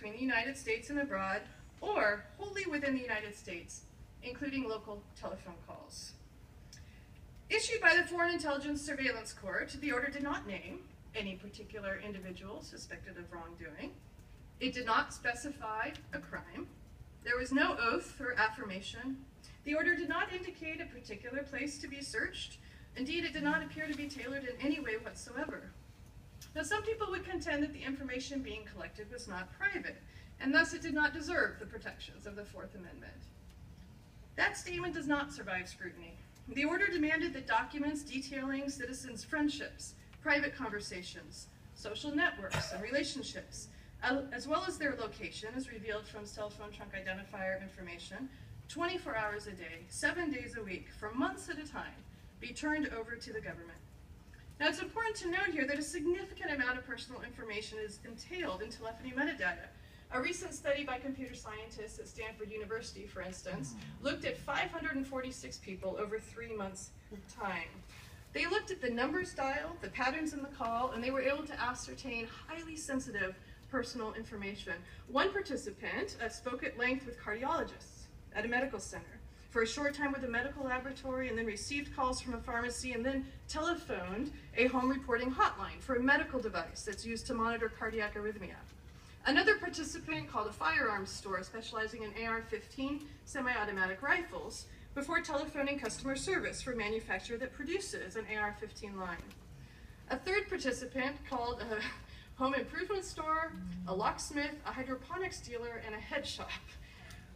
between the United States and abroad, or wholly within the United States, including local telephone calls. Issued by the Foreign Intelligence Surveillance Court, the order did not name any particular individual suspected of wrongdoing. It did not specify a crime. There was no oath or affirmation. The order did not indicate a particular place to be searched. Indeed, it did not appear to be tailored in any way whatsoever. Now, some people would contend that the information being collected was not private, and thus it did not deserve the protections of the Fourth Amendment. That statement does not survive scrutiny. The order demanded that documents detailing citizens' friendships, private conversations, social networks, and relationships, as well as their location, as revealed from cell phone trunk identifier information, 24 hours a day, 7 days a week, for months at a time, be turned over to the government. Now, it's important to note here that a significant amount of personal information is entailed in telephony metadata. A recent study by computer scientists at Stanford University, for instance, looked at 546 people over 3 months' time. They looked at the numbers dialed, the patterns in the call, and they were able to ascertain highly sensitive personal information. One participant spoke at length with cardiologists at a medical center, for a short time with a medical laboratory, and then received calls from a pharmacy, and then telephoned a home reporting hotline for a medical device that's used to monitor cardiac arrhythmia. Another participant called a firearms store specializing in AR-15 semi-automatic rifles before telephoning customer service for a manufacturer that produces an AR-15 line. A third participant called a home improvement store, a locksmith, a hydroponics dealer, and a head shop.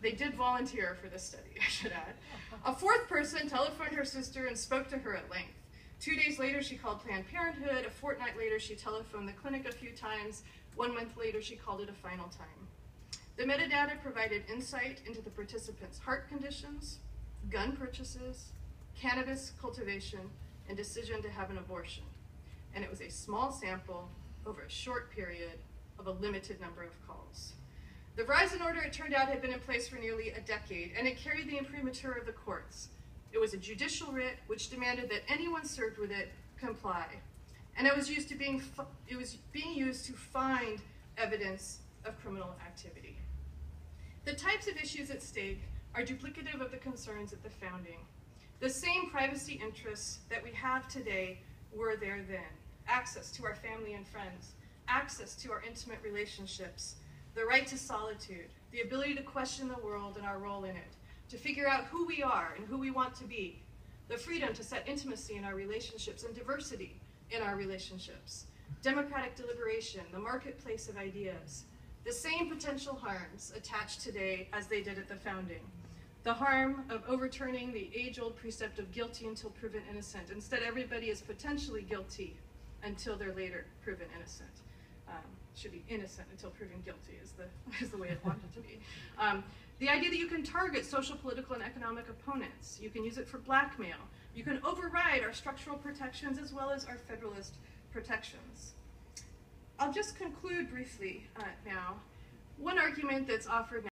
They did volunteer for this study, I should add. A fourth person telephoned her sister and spoke to her at length. 2 days later, she called Planned Parenthood. A fortnight later, she telephoned the clinic a few times. 1 month later, she called it a final time. The metadata provided insight into the participants' heart conditions, gun purchases, cannabis cultivation, and decision to have an abortion. And it was a small sample over a short period of a limited number of calls. The Verizon order, it turned out, had been in place for nearly a decade, and it carried the imprimatur of the courts. It was a judicial writ which demanded that anyone served with it comply. And it was being used to find evidence of criminal activity. The types of issues at stake are duplicative of the concerns at the founding. The same privacy interests that we have today were there then. Access to our family and friends, access to our intimate relationships, the right to solitude, the ability to question the world and our role in it, to figure out who we are and who we want to be, the freedom to set intimacy in our relationships and diversity in our relationships, democratic deliberation, the marketplace of ideas, the same potential harms attached today as they did at the founding. The harm of overturning the age-old precept of guilty until proven innocent. Instead, everybody is potentially guilty until they're later proven innocent. Should be innocent until proven guilty is the way it wanted to be. The idea that you can target social, political, and economic opponents. You can use it for blackmail. You can override our structural protections as well as our federalist protections. I'll just conclude briefly now. One argument that's offered